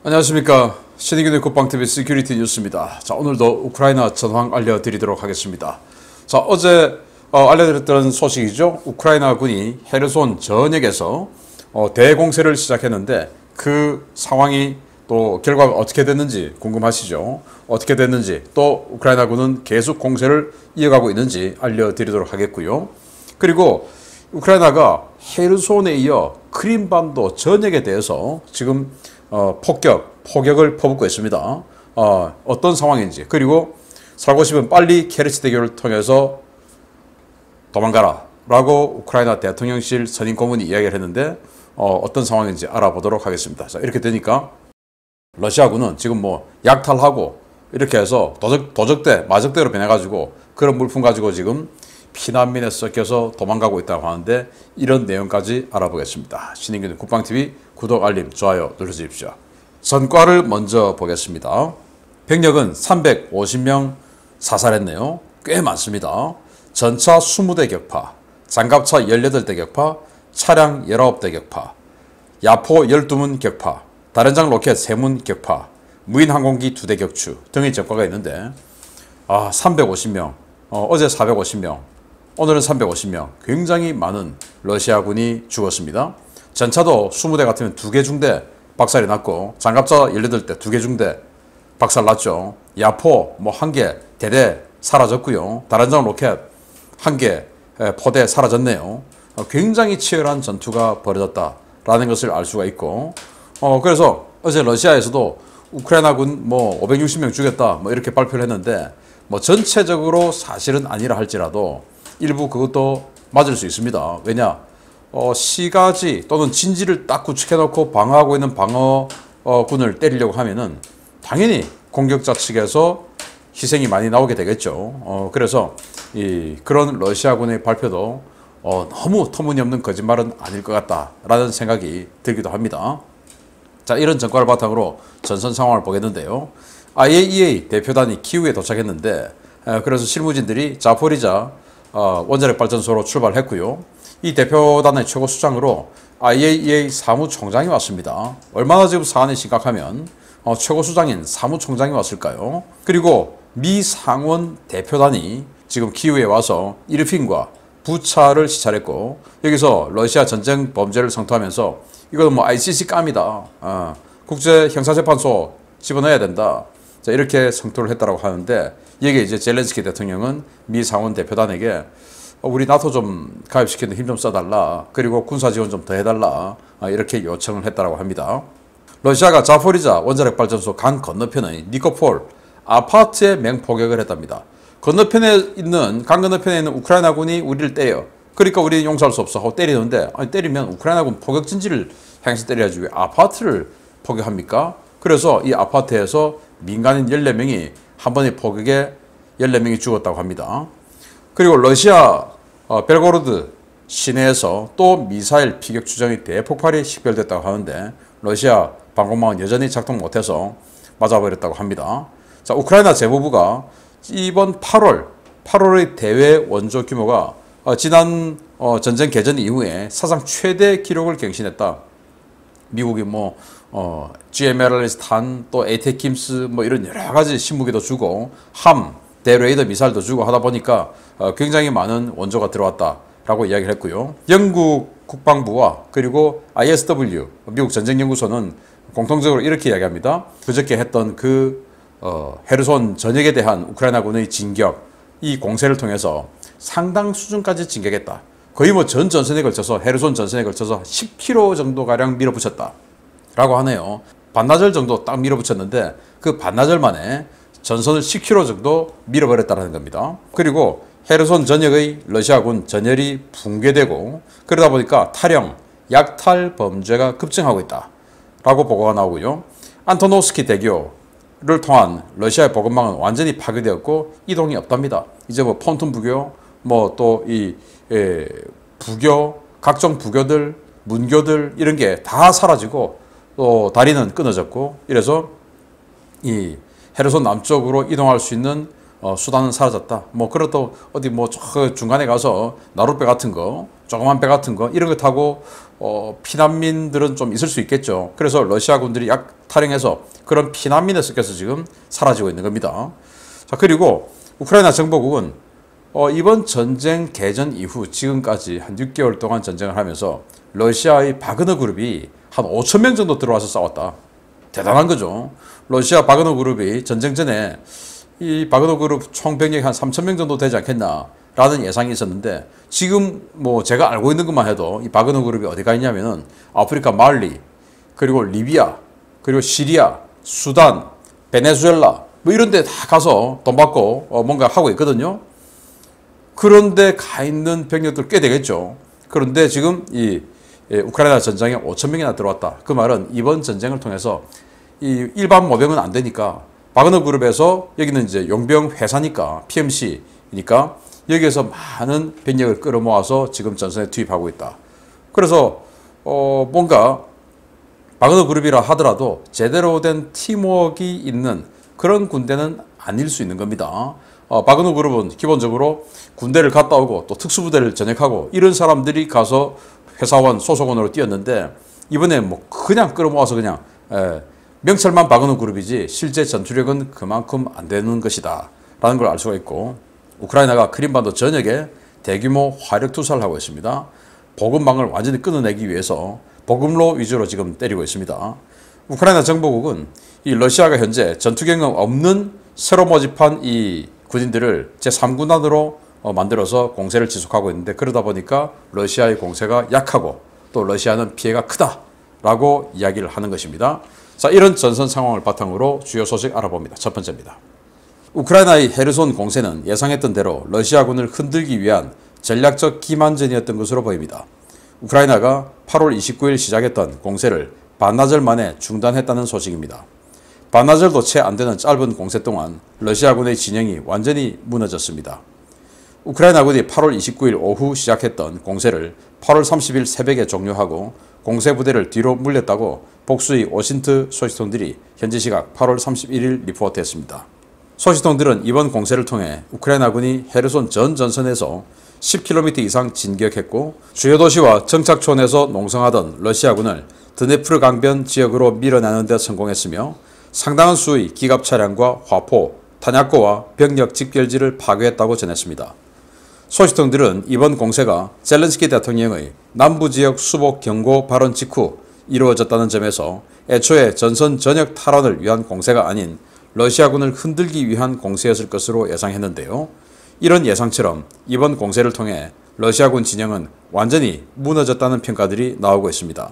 안녕하십니까. 신의균의 국방TV 시큐리티 뉴스입니다. 자, 오늘도 우크라이나 전황 알려드리도록 하겠습니다. 자, 어제 알려드렸던 소식이죠. 우크라이나군이 헤르손 전역에서 대공세를 시작했는데 그 상황이 또 결과가 어떻게 됐는지 궁금하시죠? 어떻게 됐는지 또 우크라이나군은 계속 공세를 이어가고 있는지 알려드리도록 하겠고요. 그리고 우크라이나가 헤르손에 이어 크림반도 전역에 대해서 지금 포격을 퍼붓고 있습니다. 어떤 상황인지, 그리고 살고 싶으면 빨리 케르치 대교를 통해서 도망가라 라고 우크라이나 대통령실 선임 고문이 이야기를 했는데 어떤 상황인지 알아보도록 하겠습니다. 자, 이렇게 되니까 러시아군은 지금 뭐 약탈하고 이렇게 해서 마적대로 변해가지고 그런 물품 가지고 지금 피난민에 섞여서 도망가고 있다고 하는데 이런 내용까지 알아보겠습니다. 신인균의 국방TV 구독, 알림, 좋아요 눌러주십시오. 전과를 먼저 보겠습니다. 병력은 350명 사살했네요. 꽤 많습니다. 전차 20대 격파, 장갑차 18대 격파, 차량 19대 격파, 야포 12문 격파, 다련장 로켓 3문 격파, 무인 항공기 2대 격추 등의 전과가 있는데 350명, 어제 450명, 오늘은 350명, 굉장히 많은 러시아군이 죽었습니다. 전차도 20대 같으면 2개 중대 박살이 났고, 장갑차 18대 2개 중대 박살 났죠. 야포 1개 대대 사라졌고요. 다련장 로켓 1개 포대 사라졌네요. 굉장히 치열한 전투가 벌어졌다라는 것을 알 수가 있고, 그래서 어제 러시아에서도 우크라이나군 560명 죽였다 이렇게 발표를 했는데 전체적으로 사실은 아니라 할지라도 일부 그것도 맞을 수 있습니다. 왜냐? 시가지 또는 진지를 딱 구축해놓고 방어하고 있는 방어군을 때리려고 하면은 당연히 공격자 측에서 희생이 많이 나오게 되겠죠. 그래서 그런 러시아군의 발표도 너무 터무니없는 거짓말은 아닐 것 같다라는 생각이 들기도 합니다. 자, 이런 전과를 바탕으로 전선 상황을 보겠는데요. IAEA 대표단이 키우에 도착했는데 그래서 실무진들이 자포리자 원자력 발전소로 출발했고요. 이 대표단의 최고 수장으로 IAEA 사무총장이 왔습니다. 얼마나 지금 사안이 심각하면 최고 수장인 사무총장이 왔을까요? 그리고 미 상원 대표단이 지금 키우에 와서 이르핀과 부차를 시찰했고, 여기서 러시아 전쟁 범죄를 성토하면서 이거는 ICC 깜이다. 국제 형사재판소 집어넣어야 된다. 자, 이렇게 성토를 했다고 하는데, 여기에 이제 젤렌스키 대통령은 미 상원 대표단에게 우리 나토 좀 가입시키는 힘 좀 써달라. 그리고 군사 지원 좀 더 해달라. 이렇게 요청을 했다고 합니다. 러시아가 자포리자 원자력 발전소 강 건너편의 니코폴 아파트에 맹포격을 했답니다. 강 건너편에 있는 우크라이나군이 우리를 때려. 그러니까 우리는 용서할 수 없어 하고 때리는데, 때리면 우크라이나군 포격 진지를 향해서 때려야지 왜 아파트를 포격합니까? 그래서 이 아파트에서 민간인 14명이 한 번의 포격에 14명이 죽었다고 합니다. 그리고 러시아 벨고로드 시내에서 또 미사일 피격 추정이 대폭발이 식별됐다고 하는데 러시아 방공망은 여전히 작동 못해서 맞아버렸다고 합니다. 자, 우크라이나 재무부가 이번 8월의 대외 원조 규모가 지난 전쟁 개전 이후에 사상 최대 기록을 경신했다. 미국이 GMLRS 탄, 또 에이테킴스 이런 여러 가지 신무기도 주고 대레이더 미사일도 주고 하다 보니까 굉장히 많은 원조가 들어왔다라고 이야기를 했고요. 영국 국방부와 그리고 ISW 미국 전쟁연구소는 공통적으로 이렇게 이야기합니다. 그저께 했던 헤르손 전역에 대한 우크라이나군의 진격, 이 공세를 통해서 상당 수준까지 진격했다. 거의 전 전선에 걸쳐서 헤르손 전선에 걸쳐서 10km 정도 가량 밀어붙였다 라고 하네요. 반나절 정도 딱 밀어붙였는데 그 반나절 만에 전선을 10km 정도 밀어버렸다는 겁니다. 그리고 헤르손 전역의 러시아군 전열이 붕괴되고 그러다 보니까 약탈 범죄가 급증하고 있다 라고 보고가 나오고요. 안토노스키 대교를 통한 러시아의 보급망은 완전히 파괴되었고 이동이 없답니다. 이제 폰톤 부교, 또 부교, 각종 부교들, 문교들 이런 게 다 사라지고 또 다리는 끊어졌고, 이래서 이 헤르손 남쪽으로 이동할 수 있는 수단은 사라졌다. 그렇다고 어디 저 중간에 가서 나룻배 같은 거 조그만 배 같은 거 이런 거 타고 피난민들은 좀 있을 수 있겠죠. 그래서 러시아 군들이 탈영해서 그런 피난민의 섞여서 지금 사라지고 있는 겁니다. 자, 그리고 우크라이나 정보국은 이번 전쟁 개전 이후 지금까지 한 6개월 동안 전쟁을 하면서 러시아의 바그너 그룹이 한 5천 명 정도 들어와서 싸웠다. 대단한 거죠. 러시아 바그너 그룹이 전쟁 전에 이 바그너 그룹 총 병력이 한 3천 명 정도 되지 않겠나라는 예상이 있었는데 지금 뭐 제가 알고 있는 것만 해도 이 바그너 그룹이 어디가 있냐면은 아프리카 말리, 그리고 리비아, 그리고 시리아, 수단, 베네수엘라 뭐 이런 데 다 가서 돈 받고 뭔가 하고 있거든요. 그런데 가 있는 병력들 꽤 되겠죠. 그런데 지금 이 우크라이나 전장에 5천 명이나 들어왔다. 그 말은 이번 전쟁을 통해서 이 일반 모병은 안 되니까 바그너 그룹에서 여기는 이제 용병 회사니까 PMC니까 여기에서 많은 병력을 끌어모아서 지금 전선에 투입하고 있다. 그래서 뭔가 바그너 그룹이라 하더라도 제대로 된 팀워크가 있는 그런 군대는 아닐 수 있는 겁니다. 바그너 그룹은 기본적으로 군대를 갔다 오고 또 특수부대를 전역하고 이런 사람들이 가서 회사원 소속원으로 뛰었는데 이번에 뭐 그냥 끌어모아서 그냥 명찰만 바그너 그룹이지 실제 전투력은 그만큼 안 되는 것이다 라는 걸 알 수가 있고, 우크라이나가 크림반도 전역에 대규모 화력 투사를 하고 있습니다. 보급망을 완전히 끊어내기 위해서 보급로 위주로 지금 때리고 있습니다. 우크라이나 정보국은 이 러시아가 현재 전투 경험 없는 새로 모집한 이 군인들을 제3군단으로 만들어서 공세를 지속하고 있는데, 그러다 보니까 러시아의 공세가 약하고 또 러시아는 피해가 크다라고 이야기를 하는 것입니다. 자, 이런 전선 상황을 바탕으로 주요 소식 알아봅니다. 첫 번째입니다. 우크라이나의 헤르손 공세는 예상했던 대로 러시아군을 흔들기 위한 전략적 기만전이었던 것으로 보입니다. 우크라이나가 8월 29일 시작했던 공세를 반나절 만에 중단했다는 소식입니다. 반나절도 채 안 되는 짧은 공세 동안 러시아군의 진영이 완전히 무너졌습니다. 우크라이나군이 8월 29일 오후 시작했던 공세를 8월 30일 새벽에 종료하고 공세 부대를 뒤로 물렸다고 복수의 오신트 소식통들이 현지 시각 8월 31일 리포트했습니다. 소식통들은 이번 공세를 통해 우크라이나군이 헤르손 전 전선에서 10km 이상 진격했고 주요 도시와 정착촌에서 농성하던 러시아군을 드네프르 강변 지역으로 밀어내는 데 성공했으며 상당한 수의 기갑 차량과 화포, 탄약고와 병력 집결지를 파괴했다고 전했습니다. 소식통들은 이번 공세가 젤렌스키 대통령의 남부지역 수복 경고 발언 직후 이루어졌다는 점에서 애초에 전선 전역 탈환을 위한 공세가 아닌 러시아군을 흔들기 위한 공세였을 것으로 예상했는데요. 이런 예상처럼 이번 공세를 통해 러시아군 진영은 완전히 무너졌다는 평가들이 나오고 있습니다.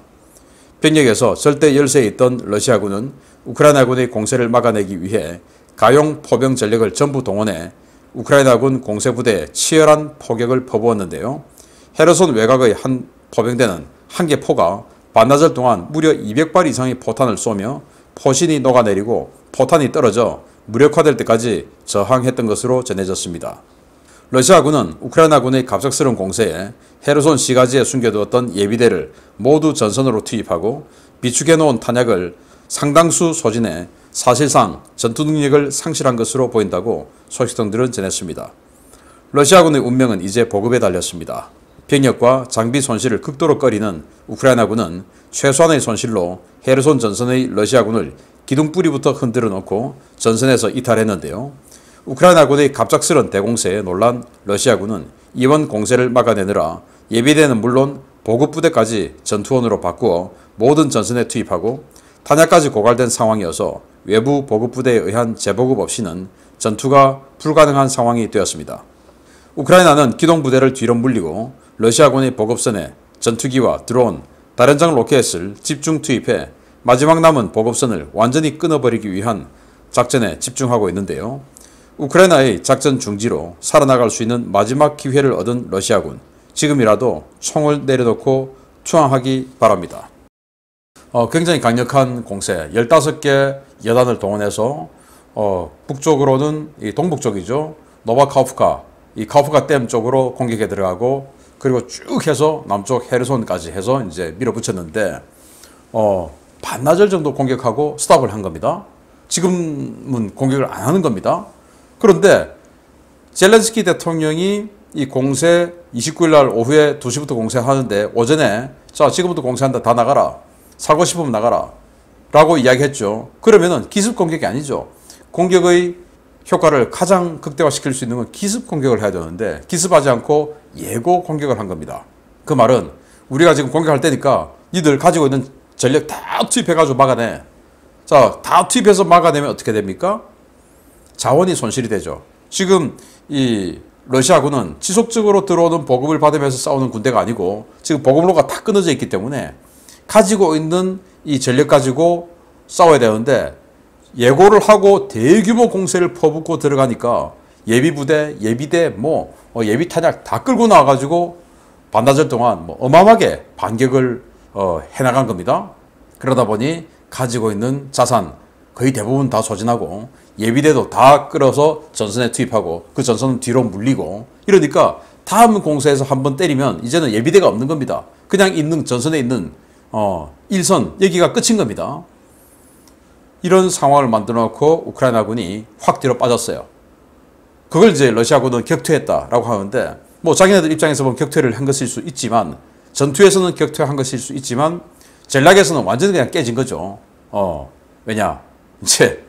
병력에서 절대 열세에 있던 러시아군은 우크라이나군의 공세를 막아내기 위해 가용 포병 전력을 전부 동원해 우크라이나군 공세부대에 치열한 포격을 퍼부었는데요. 헤르손 외곽의 한 포병대는 한 개 포가 반나절 동안 무려 200발 이상의 포탄을 쏘며 포신이 녹아내리고 포탄이 떨어져 무력화될 때까지 저항했던 것으로 전해졌습니다. 러시아군은 우크라이나군의 갑작스러운 공세에 헤르손 시가지에 숨겨두었던 예비대를 모두 전선으로 투입하고 비축해놓은 탄약을 상당수 소진해 사실상 전투 능력을 상실한 것으로 보인다고 소식통들은 전했습니다. 러시아군의 운명은 이제 보급에 달렸습니다. 병력과 장비 손실을 극도로 꺼리는 우크라이나군은 최소한의 손실로 헤르손 전선의 러시아군을 기둥뿌리부터 흔들어 놓고 전선에서 이탈했는데요. 우크라이나군의 갑작스런 대공세에 놀란 러시아군은 이번 공세를 막아내느라 예비대는 물론 보급부대까지 전투원으로 바꾸어 모든 전선에 투입하고 탄약까지 고갈된 상황이어서 외부 보급부대에 의한 재보급 없이는 전투가 불가능한 상황이 되었습니다. 우크라이나는 기동부대를 뒤로 물리고 러시아군의 보급선에 전투기와 드론, 다련장 로켓을 집중 투입해 마지막 남은 보급선을 완전히 끊어버리기 위한 작전에 집중하고 있는데요. 우크라이나의 작전 중지로 살아나갈 수 있는 마지막 기회를 얻은 러시아군, 지금이라도 총을 내려놓고 투항하기 바랍니다. 굉장히 강력한 공세, 15개 여단을 동원해서 북쪽으로는 이 동북쪽이죠. 노바카우프카, 이 카우프카 댐 쪽으로 공격에 들어가고 그리고 쭉 해서 남쪽 헤르손까지 해서 이제 밀어붙였는데 반나절 정도 공격하고 스탑을 한 겁니다. 지금은 공격을 안 하는 겁니다. 그런데 젤렌스키 대통령이 이 공세 29일 날 오후에 2시부터 공세하는데 오전에 자 지금부터 공세한다 다 나가라 살고 싶으면 나가라 라고 이야기했죠. 그러면은 기습 공격이 아니죠. 공격의 효과를 가장 극대화시킬 수 있는 건 기습 공격을 해야 되는데 기습하지 않고 예고 공격을 한 겁니다. 그 말은 우리가 지금 공격할 때니까 니들 가지고 있는 전력 다 투입해가지고 막아내. 자, 다 투입해서 막아내면 어떻게 됩니까? 자원이 손실이 되죠. 지금 이 러시아군은 지속적으로 들어오는 보급을 받으면서 싸우는 군대가 아니고 지금 보급로가 다 끊어져 있기 때문에 가지고 있는 이 전력 가지고 싸워야 되는데 예고를 하고 대규모 공세를 퍼붓고 들어가니까 예비부대, 예비대, 예비 탄약 다 끌고 나와가지고 반나절 동안 어마어마하게 반격을 해나간 겁니다. 그러다 보니 가지고 있는 자산 거의 대부분 다 소진하고 예비대도 다 끌어서 전선에 투입하고 그 전선은 뒤로 물리고 이러니까 다음 공세에서 한번 때리면 이제는 예비대가 없는 겁니다. 그냥 있는 전선에 있는 일선 여기가 끝인 겁니다. 이런 상황을 만들어 놓고 우크라이나군이 확 뒤로 빠졌어요. 그걸 이제 러시아군은 격퇴했다라고 하는데 자기네들 입장에서 보면 격퇴를 한 것일 수 있지만 전투에서는 격퇴한 것일 수 있지만 전략에서는 완전히 그냥 깨진 거죠. 왜냐? 이제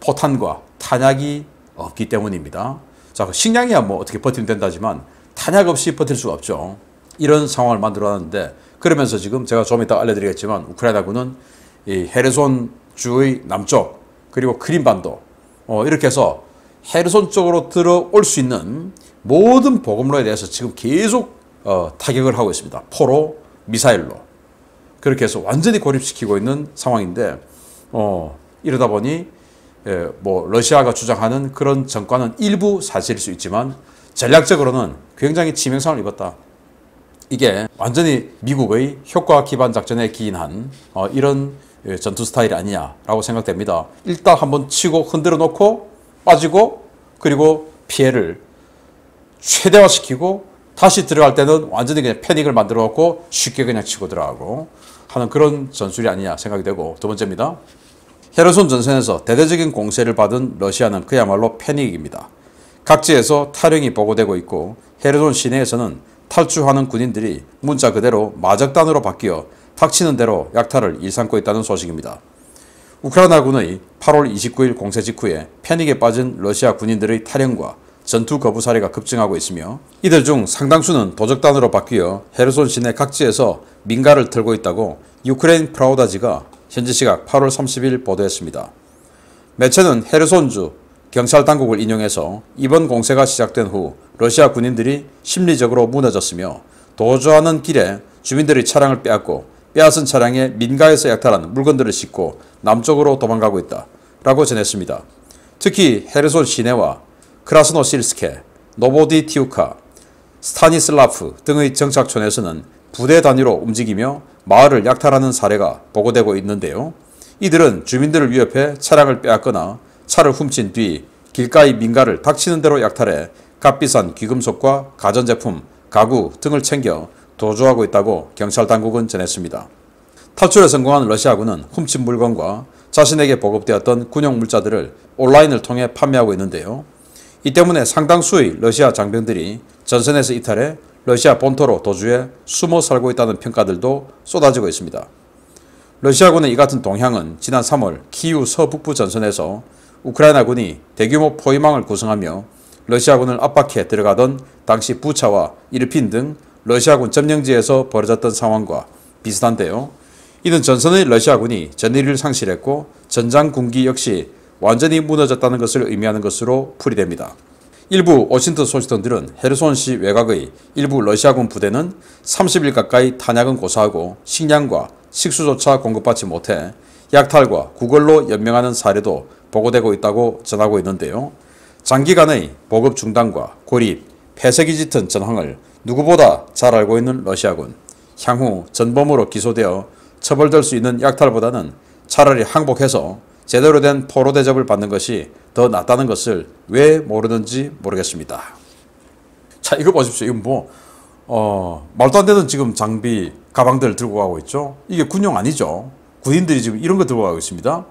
포탄과 탄약이 없기 때문입니다. 자, 식량이야 어떻게 버티면 된다지만 탄약 없이 버틸 수가 없죠. 이런 상황을 만들어 놨는데 그러면서 지금 제가 좀 이따 알려드리겠지만 우크라이나군은 이 헤르손 주의 남쪽 그리고 크림반도 이렇게 해서 헤르손 쪽으로 들어올 수 있는 모든 보급로에 대해서 지금 계속 타격을 하고 있습니다. 포로, 미사일로. 그렇게 해서 완전히 고립시키고 있는 상황인데 이러다 보니 러시아가 주장하는 그런 전과는 일부 사실일 수 있지만 전략적으로는 굉장히 치명상을 입었다. 이게 완전히 미국의 효과 기반 작전에 기인한 이런 전투 스타일이 아니냐라고 생각됩니다. 일단 한번 치고 흔들어 놓고 빠지고 그리고 피해를 최대화시키고 다시 들어갈 때는 완전히 그냥 패닉을 만들어 놓고 쉽게 그냥 치고 들어가고 하는 그런 전술이 아니냐 생각이 되고 두 번째입니다. 헤르손 전선에서 대대적인 공세를 받은 러시아는 그야말로 패닉입니다. 각지에서 탈영이 보고되고 있고 헤르손 시내에서는 탈주하는 군인들이 문자 그대로 마적단으로 바뀌어 닥치는 대로 약탈을 일삼고 있다는 소식입니다. 우크라이나군의 8월 29일 공세 직후에 패닉에 빠진 러시아 군인들의 탈영과 전투 거부 사례가 급증하고 있으며 이들 중 상당수는 도적단으로 바뀌어 헤르손 시내 각지에서 민가를 털고 있다고 유크레인 프라우다지가 현지 시각 8월 30일 보도했습니다. 매체는 헤르손주 경찰 당국을 인용해서 이번 공세가 시작된 후 러시아 군인들이 심리적으로 무너졌으며 도주하는 길에 주민들의 차량을 빼앗고 빼앗은 차량에 민가에서 약탈한 물건들을 싣고 남쪽으로 도망가고 있다 라고 전했습니다. 특히 헤르손 시내와 크라스노실스케, 노보디티우카, 스타니슬라프 등의 정착촌에서는 부대 단위로 움직이며 마을을 약탈하는 사례가 보고되고 있는데요. 이들은 주민들을 위협해 차량을 빼앗거나 차를 훔친 뒤 길가의 민가를 닥치는 대로 약탈해 값비싼 귀금속과 가전제품, 가구 등을 챙겨 도주하고 있다고 경찰 당국은 전했습니다. 탈출에 성공한 러시아군은 훔친 물건과 자신에게 보급되었던 군용 물자들을 온라인을 통해 판매하고 있는데요. 이 때문에 상당수의 러시아 장병들이 전선에서 이탈해 러시아 본토로 도주해 숨어 살고 있다는 평가들도 쏟아지고 있습니다. 러시아군의 이 같은 동향은 지난 3월 키우 서북부 전선에서 우크라이나군이 대규모 포위망을 구성하며 러시아군을 압박해 들어가던 당시 부차와 이르핀 등 러시아군 점령지에서 벌어졌던 상황과 비슷한데요. 이는 전선의 러시아군이 전의를 상실했고 전장 군기 역시 완전히 무너졌다는 것을 의미하는 것으로 풀이됩니다. 일부 워싱턴 소식통들은 헤르손시 외곽의 일부 러시아군 부대는 30일 가까이 탄약은 고사하고 식량과 식수조차 공급받지 못해 약탈과 구걸로 연명하는 사례도 보고되고 있다고 전하고 있는데요. 장기간의 보급 중단과 고립, 폐쇄기 짙은 전황을 누구보다 잘 알고 있는 러시아군. 향후 전범으로 기소되어 처벌될 수 있는 약탈보다는 차라리 항복해서 제대로 된 포로 대접을 받는 것이 더 낫다는 것을 왜 모르는지 모르겠습니다. 자, 이거 보십시오. 이건 말도 안 되는 지금 장비, 가방들 들고 가고 있죠. 이게 군용 아니죠. 군인들이 지금 이런 거 들고 가고 있습니다.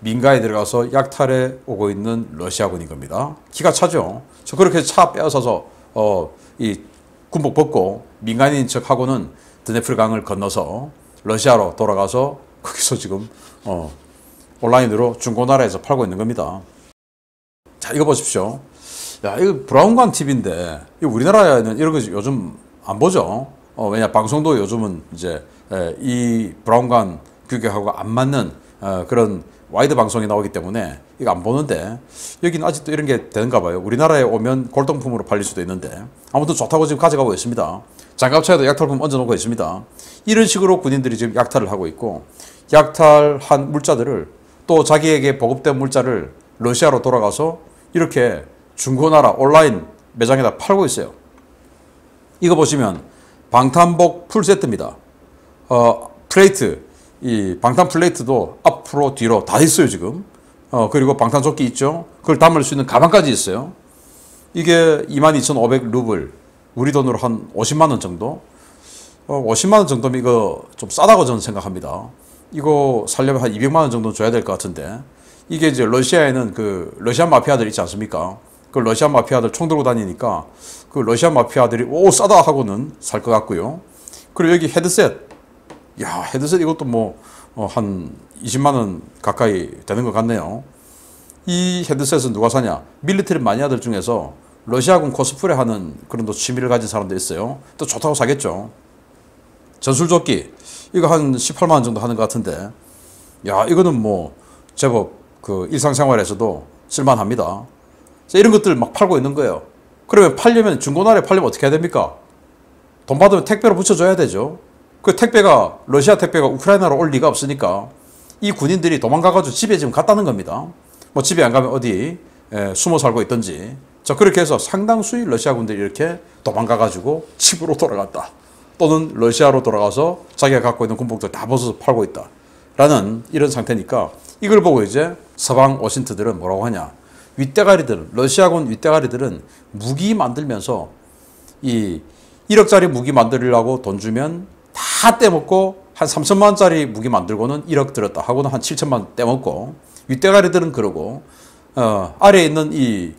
민가에 들어가서 약탈해 오고 있는 러시아군인 겁니다. 기가 차죠. 저 그렇게 차 빼앗아서 이 군복 벗고 민간인 척하고는 드네프르 강을 건너서 러시아로 돌아가서 거기서 지금 온라인으로 중고나라에서 팔고 있는 겁니다. 자, 이거 보십시오. 야, 이거 브라운관 TV인데 우리나라에는 이런 거 요즘 안 보죠. 왜냐, 방송도 요즘은 이제 이 브라운관 규격하고 안 맞는 그런 와이드 방송이 나오기 때문에 이거 안 보는데, 여기는 아직도 이런 게 되는가 봐요. 우리나라에 오면 골동품으로 팔릴 수도 있는데, 아무튼 좋다고 지금 가져가고 있습니다. 장갑차에도 약탈품 얹어놓고 있습니다. 이런 식으로 군인들이 지금 약탈을 하고 있고, 약탈한 물자들을 또 자기에게 보급된 물자를 러시아로 돌아가서 이렇게 중고나라 온라인 매장에다 팔고 있어요. 이거 보시면 방탄복 풀세트입니다. 플레이트, 이 방탄 플레이트도 앞으로 뒤로 다 있어요 지금. 그리고 방탄조끼 있죠. 그걸 담을 수 있는 가방까지 있어요. 이게 22,500루블, 우리 돈으로 한 50만 원 정도. 50만 원 정도면 이거 좀 싸다고 저는 생각합니다. 이거 살려면 한 200만 원 정도 줘야 될 것 같은데, 이게 이제 러시아에는 그 러시안 마피아들 있지 않습니까? 그 러시안 마피아들 총 들고 다니니까 그 러시안 마피아들이 오 싸다 하고는 살 것 같고요. 그리고 여기 헤드셋, 야, 헤드셋 이것도 뭐 한 20만 원 가까이 되는 것 같네요. 이 헤드셋은 누가 사냐? 밀리터리 마니아들 중에서 러시아군 코스프레 하는 그런 또 취미를 가진 사람도 있어요. 또 좋다고 사겠죠. 전술조끼, 이거 한 18만 원 정도 하는 것 같은데, 야, 이거는 뭐 제법 그 일상생활에서도 쓸만합니다. 이런 것들 막 팔고 있는 거예요. 그러면 팔려면, 중고나라에 팔려면 어떻게 해야 됩니까? 돈 받으면 택배로 붙여줘야 되죠. 그 택배가, 러시아 택배가 우크라이나로 올 리가 없으니까 이 군인들이 도망가가지고 집에 지금 갔다는 겁니다. 뭐 집에 안 가면 어디 숨어 살고 있든지. 자, 그렇게 해서 상당수의 러시아 군들이 이렇게 도망가가지고 집으로 돌아갔다. 또는 러시아로 돌아가서 자기가 갖고 있는 군복들 다 벗어서 팔고 있다. 라는 이런 상태니까, 이걸 보고 이제 서방 오신트들은 뭐라고 하냐. 윗대가리들, 러시아군 윗대가리들은 무기 만들면서 이 1억짜리 무기 만들려고 돈 주면 다 떼먹고, 한 3천만 원짜리 무기 만들고는 1억 들었다 하고는 한 7천만 원 떼먹고, 윗대가리들은 그러고, 아래에 있는 이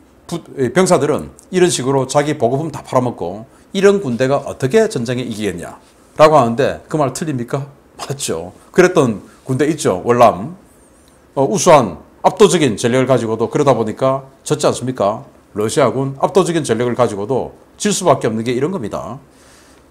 병사들은 이런 식으로 자기 보급품 다 팔아먹고, 이런 군대가 어떻게 전쟁에 이기겠냐 라고 하는데, 그 말 틀립니까? 맞죠. 그랬던 군대 있죠. 월남. 우수한 압도적인 전력을 가지고도 그러다 보니까 졌지 않습니까? 러시아군 압도적인 전력을 가지고도 질 수밖에 없는 게 이런 겁니다.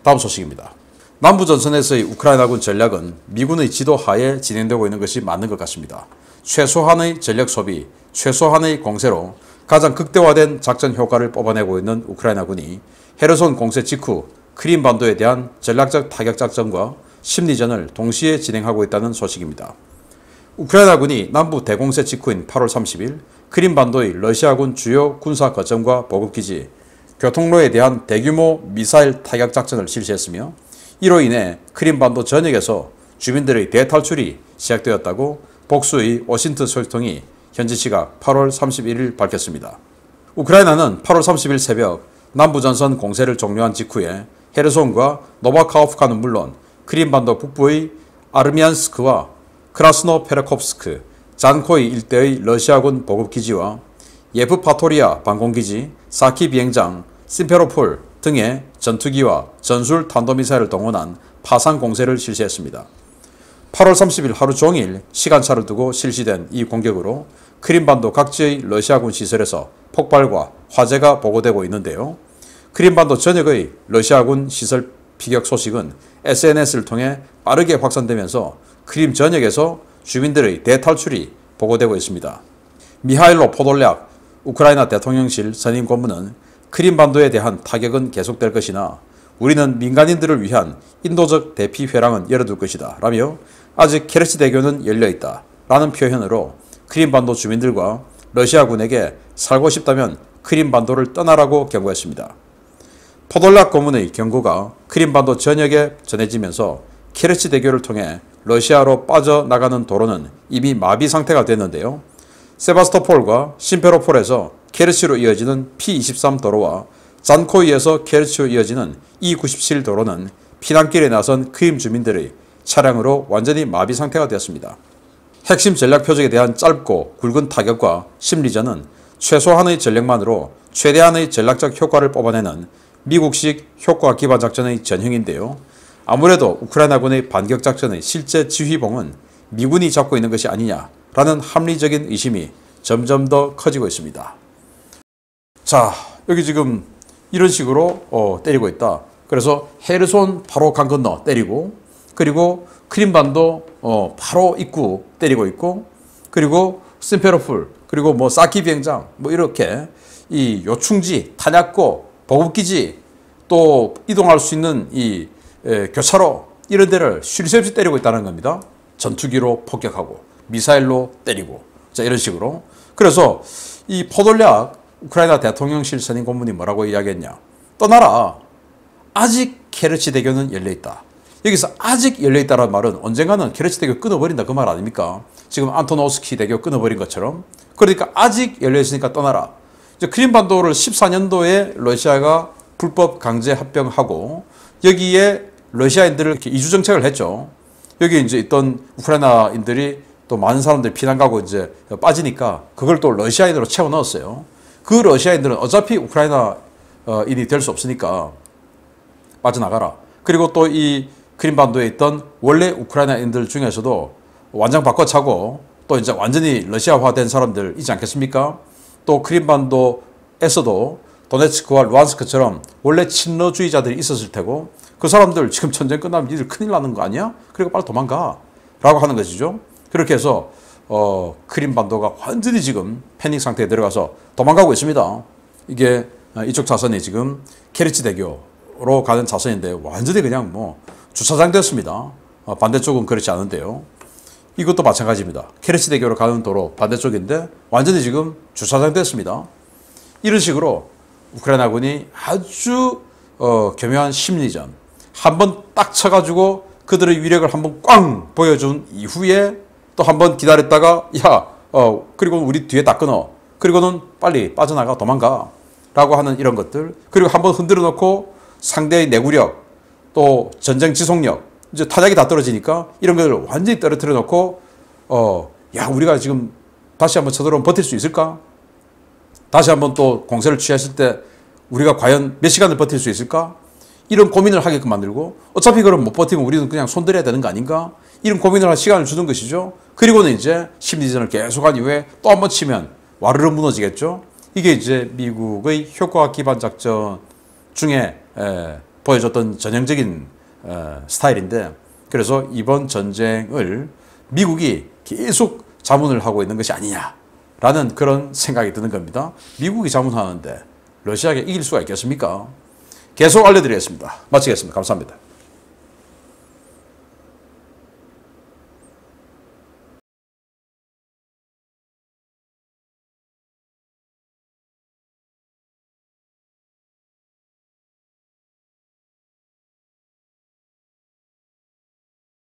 다음 소식입니다. 남부전선에서의 우크라이나군 전략은 미군의 지도 하에 진행되고 있는 것이 맞는 것 같습니다. 최소한의 전력 소비, 최소한의 공세로 가장 극대화된 작전 효과를 뽑아내고 있는 우크라이나군이 헤르손 공세 직후 크림반도에 대한 전략적 타격 작전과 심리전을 동시에 진행하고 있다는 소식입니다. 우크라이나군이 남부 대공세 직후인 8월 30일 크림반도의 러시아군 주요 군사 거점과 보급기지, 교통로에 대한 대규모 미사일 타격 작전을 실시했으며, 이로 인해 크림반도 전역에서 주민들의 대탈출이 시작되었다고 복수의 오신트 소식통이 현지 시각 8월 31일 밝혔습니다. 우크라이나는 8월 30일 새벽 남부전선 공세를 종료한 직후에 헤르손과 노바카호프카는 물론 크림반도 북부의 아르미안스크와 크라스노페르코프스크, 잔코이 일대의 러시아군 보급기지와 예프파토리아 방공기지, 사키 비행장, 심페로폴 등의 전투기와 전술 탄도미사일을 동원한 파상 공세를 실시했습니다. 8월 30일 하루 종일 시간차를 두고 실시된 이 공격으로 크림반도 각지의 러시아군 시설에서 폭발과 화재가 보고되고 있는데요. 크림반도 전역의 러시아군 시설 피격 소식은 SNS를 통해 빠르게 확산되면서 크림 전역에서 주민들의 대탈출이 보고되고 있습니다. 미하일로 포돌략 우크라이나 대통령실 선임 고문은 크림반도에 대한 타격은 계속될 것이나 우리는 민간인들을 위한 인도적 대피 회랑은 열어둘 것이다 라며, 아직 케르치 대교는 열려있다 라는 표현으로 크림반도 주민들과 러시아군에게 살고 싶다면 크림반도를 떠나라고 경고했습니다. 포돌락 고문의 경고가 크림반도 전역에 전해지면서 케르치 대교를 통해 러시아로 빠져나가는 도로는 이미 마비 상태가 됐는데요. 세바스토폴과 심페로폴에서 케르치로 이어지는 P23 도로와 잔코이에서 케르치로 이어지는 E97 도로는 피난길에 나선 크림 주민들의 차량으로 완전히 마비 상태가 되었습니다. 핵심 전략 표적에 대한 짧고 굵은 타격과 심리전은 최소한의 전력만으로 최대한의 전략적 효과를 뽑아내는 미국식 효과 기반 작전의 전형인데요. 아무래도 우크라이나군의 반격 작전의 실제 지휘봉은 미군이 잡고 있는 것이 아니냐라는 합리적인 의심이 점점 더 커지고 있습니다. 자, 여기 지금 이런 식으로 때리고 있다. 그래서 헤르손 바로 강 건너 때리고, 그리고 크림반도 바로 입구 때리고 있고, 그리고 심페로폴, 그리고 뭐 사키 비행장, 뭐 이렇게 이 요충지, 탄약고, 보급기지, 또 이동할 수 있는 이 교차로, 이런 데를 쉴 새 없이 때리고 있다는 겁니다. 전투기로 폭격하고 미사일로 때리고, 자, 이런 식으로. 그래서 이 포돌략 우크라이나 대통령실 선임 고문이 뭐라고 이야기했냐? 떠나라. 아직 케르치 대교는 열려있다. 여기서 아직 열려있다는 말은 언젠가는 케르치 대교 끊어버린다 그 말 아닙니까? 지금 안토노스키 대교 끊어버린 것처럼. 그러니까 아직 열려있으니까 떠나라. 이제 크림반도를 14년도에 러시아가 불법 강제 합병하고 여기에 러시아인들을 이렇게 이주 정책을 했죠. 여기 이제 있던 우크라이나인들이 또 많은 사람들이 피난 가고 이제 빠지니까 그걸 또 러시아인으로 채워 넣었어요. 그 러시아인들은 어차피 우크라이나인이 될 수 없으니까 빠져나가라. 그리고 또 이 크림반도에 있던 원래 우크라이나인들 중에서도 완전 바꿔차고 또 이제 완전히 러시아화된 사람들 있지 않겠습니까? 또 크림반도에서도 도네츠크와 루안스크처럼 원래 친러주의자들이 있었을 테고 그 사람들 지금 전쟁 끝나면 니들 큰일 나는 거 아니야? 그리고 빨리 도망가 라고 하는 것이죠. 그렇게 해서 크림반도가 완전히 지금 패닉 상태에 들어가서 도망가고 있습니다. 이게 이쪽 차선이 지금 케르치 대교로 가는 차선인데 완전히 그냥 뭐 주차장 됐습니다. 반대쪽은 그렇지 않은데요. 이것도 마찬가지입니다. 케르치 대교로 가는 도로 반대쪽인데 완전히 지금 주차장 됐습니다. 이런 식으로 우크라이나군이 아주 교묘한 심리전, 한번 딱 쳐가지고 그들의 위력을 한번 꽝 보여준 이후에 또 한번 기다렸다가 그리고 우리 뒤에 다 끊어. 그리고는 빨리 빠져나가 도망가 라고 하는 이런 것들. 그리고 한번 흔들어 놓고 상대의 내구력 또 전쟁 지속력 이제 타작이 다 떨어지니까 이런 것을 완전히 떨어뜨려 놓고 우리가 지금 다시 한번 쳐들어오면 버틸 수 있을까? 다시 한번 또 공세를 취했을 때 우리가 과연 몇 시간을 버틸 수 있을까? 이런 고민을 하게끔 만들고 어차피 그럼 못 버티면 우리는 그냥 손들어야 되는 거 아닌가? 이런 고민을 할 시간을 주는 것이죠. 그리고는 이제 심리전을 계속한 이후에 또 한 번 치면 와르르 무너지겠죠. 이게 이제 미국의 효과 기반 작전 중에 보여줬던 전형적인 스타일인데, 그래서 이번 전쟁을 미국이 계속 자문을 하고 있는 것이 아니냐라는 그런 생각이 드는 겁니다. 미국이 자문하는데 러시아에게 이길 수가 있겠습니까? 계속 알려드리겠습니다. 마치겠습니다. 감사합니다.